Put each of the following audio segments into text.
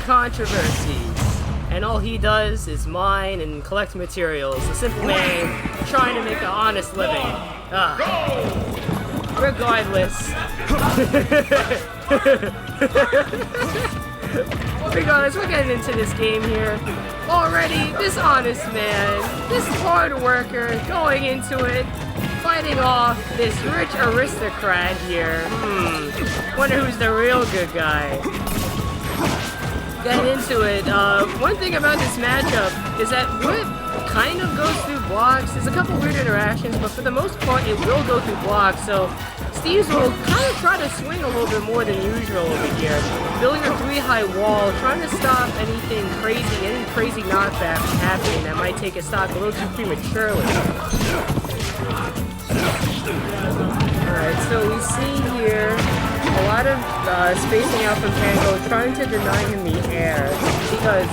controversies. And all he does is mine and collect materials. A simple man trying to make an honest living. Regardless. Regardless, we're getting into this game here. Already, this honest man, this hard worker, going into it, fighting off this rich aristocrat here. Wonder who's the real good guy. Getting into it, one thing about this matchup is that Whip kind of goes through blocks. There's a couple weird interactions, but for the most part, it will go through blocks, so Steve's will kind of try to swing a little bit more than usual over here. Building a 3-high wall, trying to stop anything crazy, any crazy knockback from happening that might take a stock a little too prematurely. Alright, so we see here a lot of spacing out from Pango, trying to deny him the air, because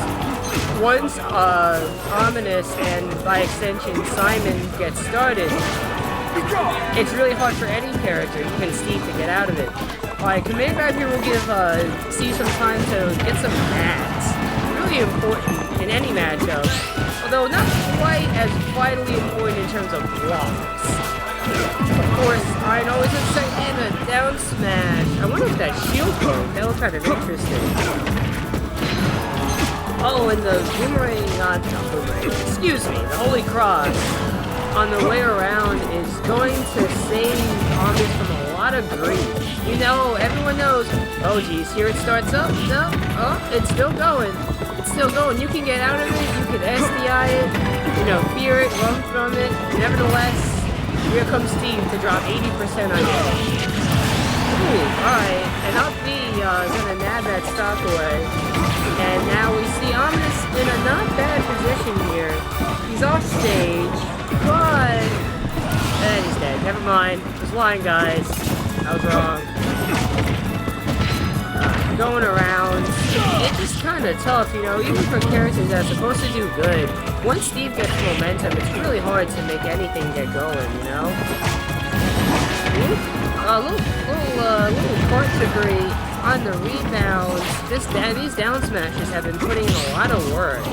once Ominous and by extension Simon gets started, it's really hard for any character, even Steve, to get out of it. Alright, Command Grab here will give Steve some time to get some mats. Really important in any matchup, although not quite as vitally important in terms of blocks. Of course, I always say in a down smash. I wonder if that shield poke, that looks kind of interesting. Oh, and the boomerang, not boomerang, excuse me, the Holy Cross on the way around is going to save Omnis from a lot of grief. You know, everyone knows, oh geez, here it starts up, no, oh, it's still going. It's still going. You can get out of it, you can SDI it, you know, fear it, run from it. Nevertheless, here comes Steve to drop 80% on you. Ooh, alright, and up B gonna nab that stock away. And now we see Omnis in a not bad position here. He's off stage, but... and he's dead. Never mind. I was lying, guys. I was wrong. Going around. It's just kind of tough, you know, even for characters that are supposed to do good. Once Steve gets momentum, it's really hard to make anything get going, you know? Little court debris on the rebounds. These down smashes have been putting in a lot of work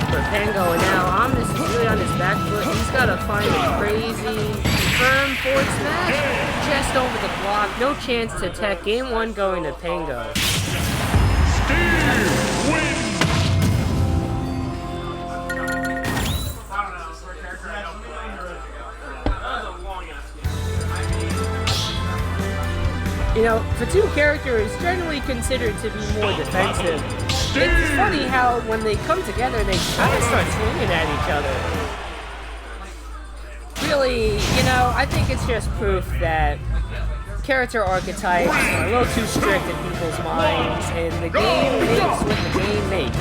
for Pango, and now Omnis is really on his back foot. He's got to find a crazy firm forward smash just over the block. No chance to tech. Game 1 going to Pango. Steve wins! You know, for two characters generally considered to be more defensive, it's funny how when they come together, they kind of start swinging at each other. Really, you know, I think it's just proof that character archetypes are a little too strict in people's minds, and the game makes what the game makes.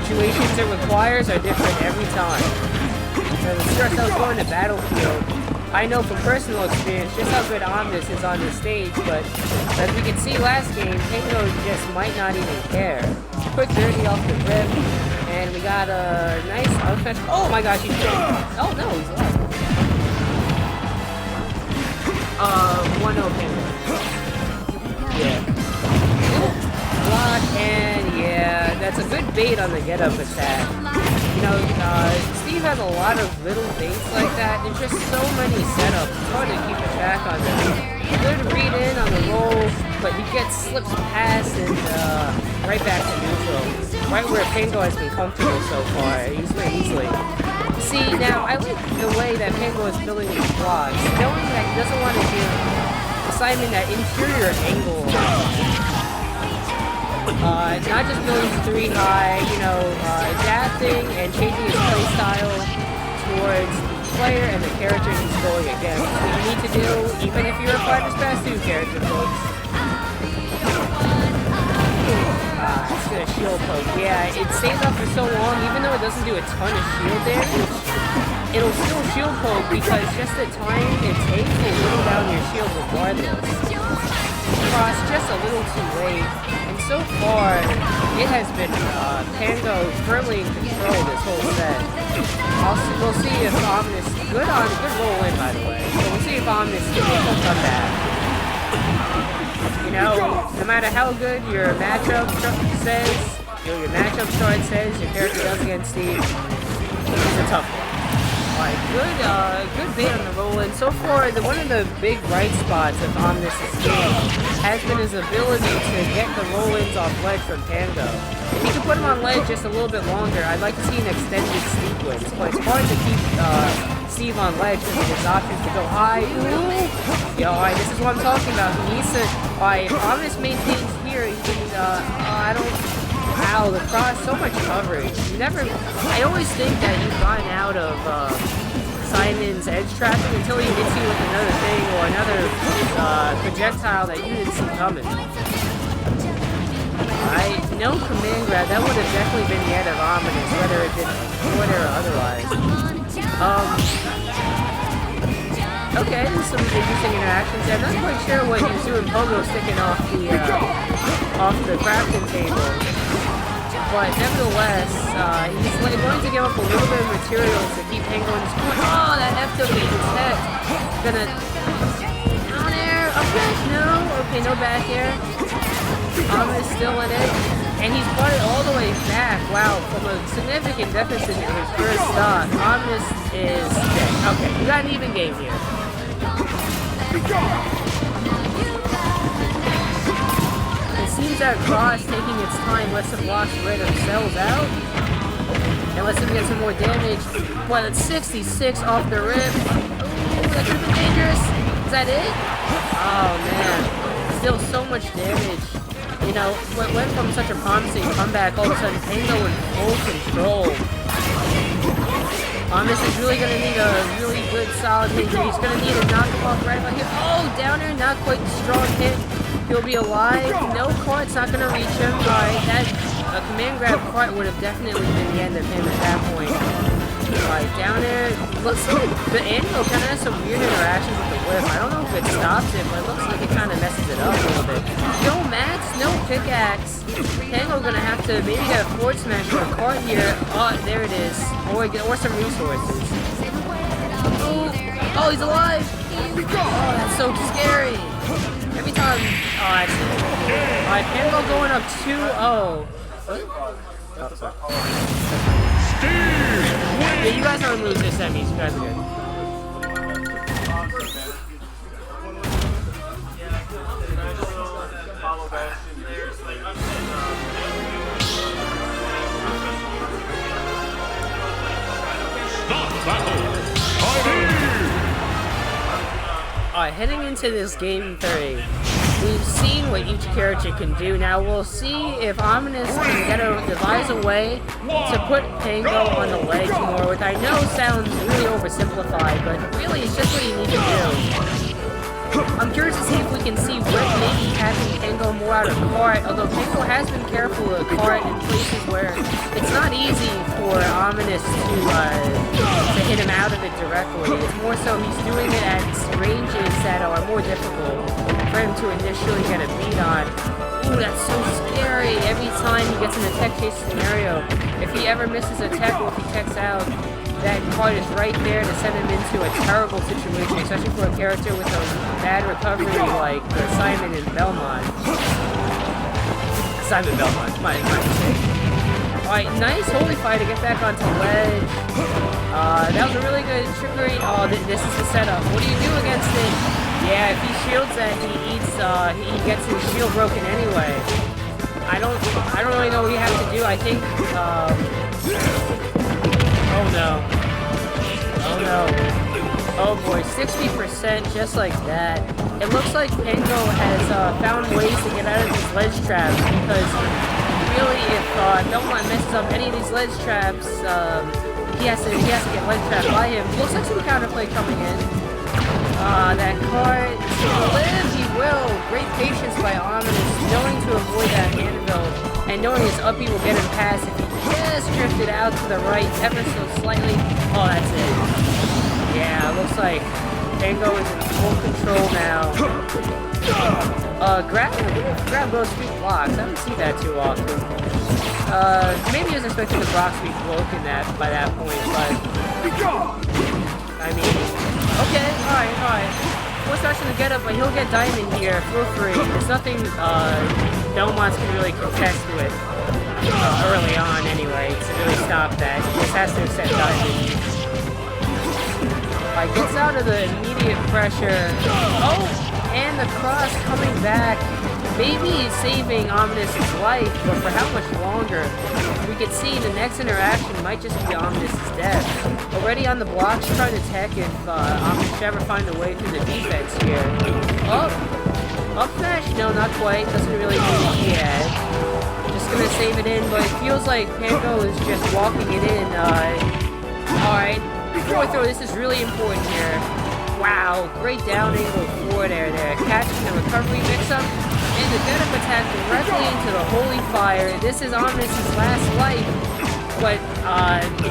Situations it requires are different every time. So the stress I was going to Battlefield, I know from personal experience just how good Omnis is on this stage, but as we could see last game, Pango just might not even care. Quick 30 off the rip, and we got a nice outfetch. Oh my gosh, he's dead. Oh no, he's alive. 1-0 Pango. Yeah. Block, and yeah, that's a good bait on the get-up attack. You know, Steve has a lot of little baits like that. There's just so many setups. It's hard to keep a track on them. Good read in on the roll, but he slips past and right back to neutral. Right where Pango has been comfortable so far. He's very easily. See, now, I like the way that Pango is building these blocks. Knowing that he doesn't want to give Simon that inferior angle. Not just building 3 high, you know, adapting and changing his playstyle towards the player and the character he's going against. What you need to do, even if you're a Fighters Pass 2 character, folks. It's gonna shield poke. Yeah, it stays up for so long, even though it doesn't do a ton of shield damage, it'll still shield poke because just the time it takes will whittle down your shield regardless. Cross just a little too late. So far, it has been Pango firmly in control this whole set. We'll see if Omnis, good roll in by the way, so we'll see if Omnis can make a comeback. You know, no matter how good your matchup says, your matchup chart says your character does against Steve, it's a tough one. Alright, good bait on the roll-in. So far, one of the big bright spots of Omnis' game has been his ability to get the roll-ins off ledge from Pango. If he could put him on ledge just a little bit longer, I'd like to see an extended sequence, but it's hard to keep Steve on ledge because of his options to go high. Ooh! Yo, alright, this is what I'm talking about. He needs to, alright, if Omnis maintains here, he can, I don't... Wow, the cross, so much coverage. I always think that you've gotten out of Simon's edge trapping until he hits you with another thing or another projectile that you didn't see coming. Alright, no command grab, that would have definitely been the end of Ominous, whether it did order or otherwise. Okay, some interesting interactions there. I'm not quite sure what he was doing, Pogo sticking off the crafting table. But nevertheless, he's going to give up a little bit of materials to keep Pango in his corner. Oh, that FW tech. Gonna down air, up back, no. Okay, no back air. Omnis still in it. And he's brought it all the way back. Wow, from a significant deficit in his first stock. Omnis is dead. Okay, we got an even game here. It seems that Cross taking its time lets the blocks rid themselves out. And lets him get some more damage. Well, it's 66 off the rip. Ooh, that could have been dangerous. Is that it? Oh, man. Still so much damage. You know, what went from such a promising comeback, all of a sudden Pango in full control. This is really going to need a really good solid hit here. He's going to need a knock-off right about here. Oh, downer, not quite strong hit. He'll be alive. No cart, it's not going to reach him. Alright, that command grab cart would have definitely been the end of him at that point. Alright, down there. Looks like the Anvil kind of has some weird interactions with the whip. I don't know if it stops it, but it looks like it kind of messes it up a little bit. No Max, no pickaxe. Pango gonna have to maybe get a forward smash or a cart here. Oh, there it is. Or some resources. Oh, he's alive! Oh, that's so scary. Every time. Oh, that's it. Alright, Pango going up 2-0. Oh, sorry. Yeah, you guys aren't losing this semis. You guys are good. Alright, heading into this game 3, we've seen what each character can do. Now we'll see if Ominous can devise a way to put Pango on the ledge more, which I know sounds really oversimplified, but really it's just what you need to do. I'm curious to see if we can see Whip maybe having Pango more out of cart, although Pango has been careful of cart in places where it's not easy for Ominous to hit him out of it directly. It's more so he's doing it at ranges that are more difficult for him to initially get a beat on. Ooh, that's so scary. Every time he gets in a tech chase scenario, if he ever misses a tech or if he techs out, that card is right there to send him into a terrible situation, especially for a character with a bad recovery like Simon and Belmont. Simon Belmont, my mistake. Alright, nice Holy Fire to get back onto ledge. That was a really good trickery. Oh, this is the setup. What do you do against it? Yeah, if he shields that, he gets his shield broken anyway. I don't really know what you have to do. I think, oh no. Oh no. Oh boy, 60% just like that. It looks like Pango has found ways to get out of these ledge traps because really if Belmont messes up any of these ledge traps, he has to get ledge trapped by him. Looks like some counterplay coming in. That card will live, he will. Great patience by Ominous, knowing to avoid that anvil, and knowing his uppy will get him past if he just drifted out to the right ever so slightly. Oh, that's it. Yeah, looks like Pango is in full control now. Grab those sweet blocks. I don't see that too often. Maybe he was expecting the blocks to be broken by that point, but I mean, okay, alright. force smash in the get up, but he'll get diamond here for free. There's nothing Belmonts can really contest with early on anyway to really stop that. He just has to accept diamond. Gets out of the immediate pressure. Oh, and the cross coming back. Maybe saving Omnis's life, but for how much longer? We could see the next interaction might just be Omnis's death. Already on the blocks, trying to tech if Omnis should ever find a way through the defense here. Oh, up smash? No, not quite. Doesn't really do it yet. Just gonna save it in, but it feels like Pango is just walking it in. Alright, forward throw. This is really important here. Wow, great down angle forward air there. Catching the recovery mix-up. And the get-up attack directly into the Holy Fire. This is Omnis's last life, but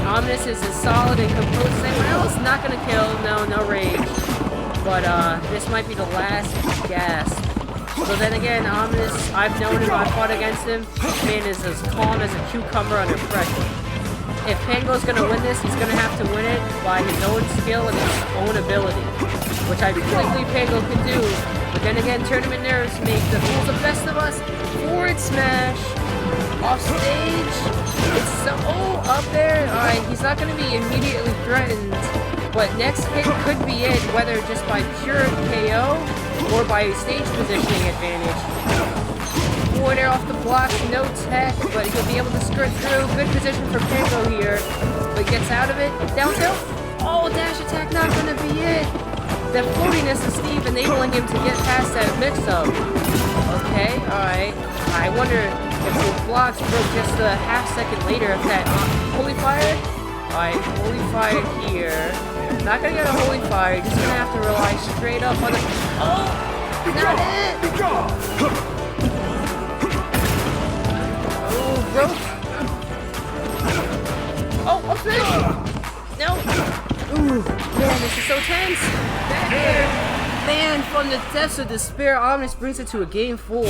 Omnis is as solid and composed as anyone else. Not gonna kill, no rage. But this might be the last gasp. So then again, Omnis, I've known him, I've fought against him. This man is as calm as a cucumber under pressure. If Pango's gonna win this, he's gonna have to win it by his own skill and his own ability, which I believe Pango can do. But then again, tournament nerves make the fools the best of us. Forward smash. Off stage. It's so up there. Alright, he's not going to be immediately threatened. But next hit could be it, whether just by pure KO or by stage positioning advantage. Forward air off the blocks, no tech, but he'll be able to skirt through. Good position for Pango here. But gets out of it. Down tilt. Oh, dash attack not going to be it. That floatiness of Steve enabling him to get past that mix-up. Okay, alright. I wonder if the blocks broke just a half second later if that Holy Fire. Alright, Holy Fire here. Not gonna get a Holy Fire, just gonna have to rely straight up on the... Oh! Not it! Oh, broke. Oh, up smash! No! Ooh, man, this is so tense. Back air. Man, from the depths of despair, Omnis brings it to a game 4. Woo.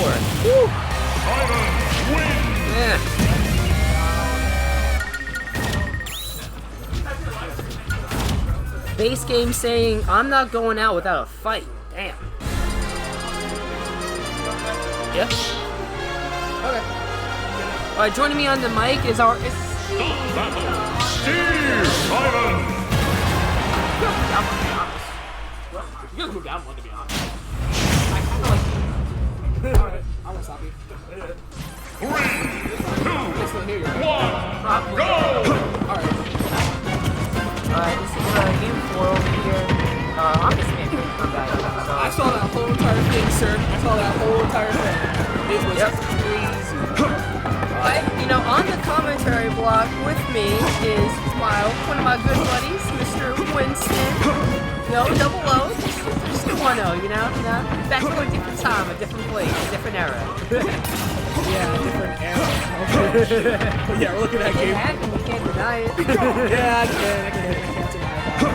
Yeah. Base game saying, I'm not going out without a fight. Damn. Yep. Okay. Alright, joining me on the mic is our... Steve Ivan! You guys moved down one, to be honest. I kind of like you. Alright, I won't stop you. 3, 2, 1, go! Alright. This is game 4 over here. I'm just making it come back. I saw that whole entire thing, sir. I saw that whole entire thing. It was crazy. But, you know, on the commentary block with me is, wow, one of my good buddies, Mr. Winston. No, double O, just the 1-0, you know? Back to a different time, a different place, a different era. Yeah, different era. Okay. But yeah, we're looking at It game. happened, you can't deny it. Yeah, I can't deny that.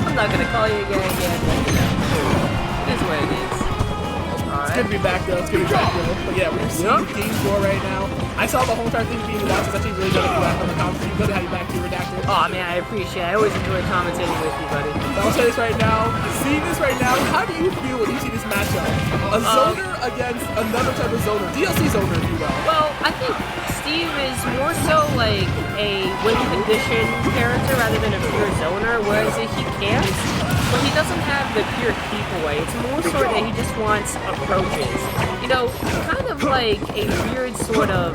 I'm not gonna call you again. It is what it is. It's good to be back though. But yeah, we're seeing game 4 right now. I saw the whole entire thing being watched. It's actually really good to be back on the commentary. Good to have you back here, Redactor. Oh man, I appreciate it. I always enjoy commentating with you, buddy. So I'll say this right now. Seeing this right now, how do you feel when you see this matchup? A zoner against another type of zoner. DLC zoner, if you will. Well, I think Steve is more so like a win condition character rather than a pure zoner, whereas he camps, but he doesn't have the pure keep away. It's more sort that he just wants approaches. You know, kind of like a weird sort of,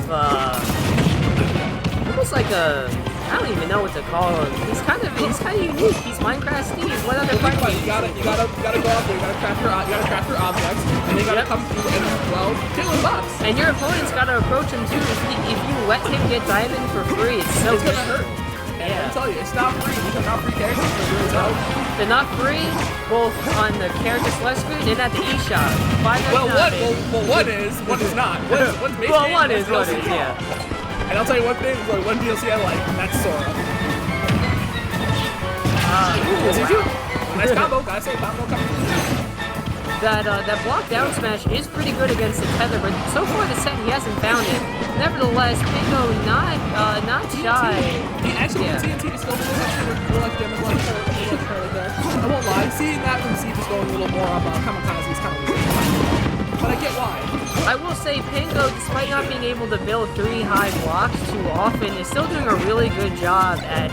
almost like a, I don't even know what to call him. He's kind of unique. He's Minecraft Steve. What other fight? You gotta go out there. You gotta craft your objects, and they gotta come through and kill the boss. And your opponent's gotta approach him too. If you let him get diamond for free, it's so It's gonna hurt. Yeah. I'll tell you, it's not free. These are not free characters. They're not free, both on the character select screen and at the eShop. Well, one is not. One's basic. Well, one is, yeah. And I'll tell you one thing, there's only one DLC I like, and that's Sora. Nice combo, guys. Say combo coming. That block down smash is pretty good against the tether, but so far this set he hasn't found it. Nevertheless, Pango not shy. Actually, TNT is still more like damage like there. I won't lie. Seeing that from Steve is going a little more of a kamikaze is kind of weird. But I get why. I will say Pango, despite not being able to build 3 high blocks too often, is still doing a really good job at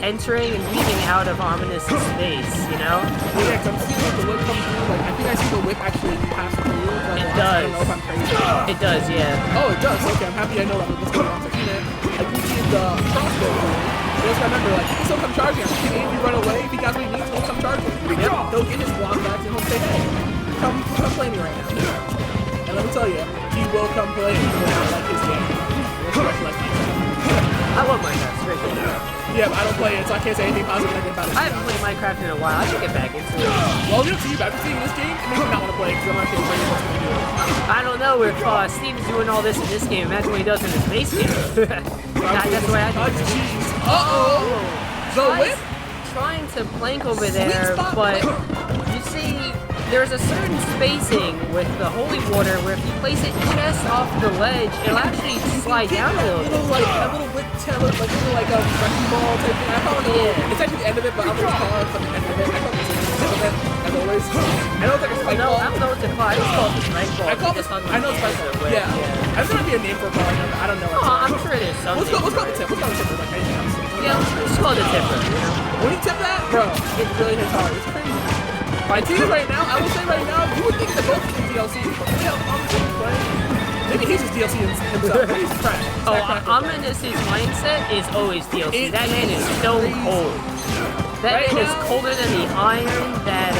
entering and weaving out of ominous space, you know? Yeah, because I'm seeing like the whip come through. Like, I think I see the whip actually pass through. Like, It I does. don't know if I'm crazy. It does, yeah. Oh, it does. Okay, I'm happy I know that what's going on. So, I do see the crossbow going. But just remember, like, he can still come charging him. If he run away, if he got what he needs, he'll come charging. Yep. He'll get his block back and he'll say, hey, come play me right now. And let me tell you, he will come play me when I like his game. I love Minecraft, it's a great game. Yeah, but I don't play it, so I can't say anything positive about it. I haven't played Minecraft in a while, I should get back into it. Well, you see, after seeing this game, it makes me not want to play it because I'm not sure what he's going to do. I don't know if Steve's doing all this in this game, imagine what he does in his base game. Nah, that's the way I do it. Uh-oh! The whip? Trying to plank over there, but you see, there's a certain spacing with the holy water where if you place it just off the ledge, it'll actually slide down a little bit. Like a little whip tether, like a wrecking ball type thing. I call it. Yeah. It's actually the end of it, but I'm gonna call it the end of it. I call it the tip of it, as always. I know it's like a spike ball. I don't know what to call it. I just call it the spike ball. I call it. I know it's spike ball. Yeah. I think there might be a name for a ball. I don't know. I'm sure it is something. Let's call the tip. Let's call the tip. Like anything else. Yeah, let's call it the tipper. You know? When you tip that, bro, it really hits hard. It's crazy. My team right now, I will say right now, you would think that both are DLC, but we have Omnis's playing. Maybe he's just DLC himself. He's crap. Omnis's mindset is always DLC. That man is so cold. That man is colder than the iron that,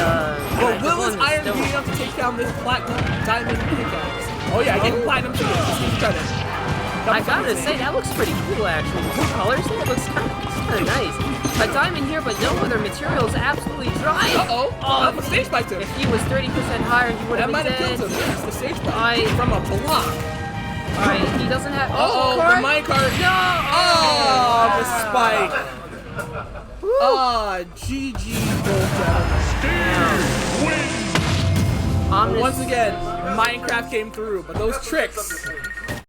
Well, will his iron be enough to take down this platinum diamond pickaxe? Oh yeah, I get platinum too. He's credit. I gotta say, that looks pretty cool actually. The colors there looks kind of nice. A diamond here, but no other materials, absolutely dry. Uh-oh. The stage spiked him. If he was 30% higher, he would have been dead. That might have killed him. Yes, the stage spike from a block. Alright, he doesn't have... Uh-oh, the minecart. No! Oh, the spike. Oh, GG, Steve wins. Once again, Minecraft came through, but those tricks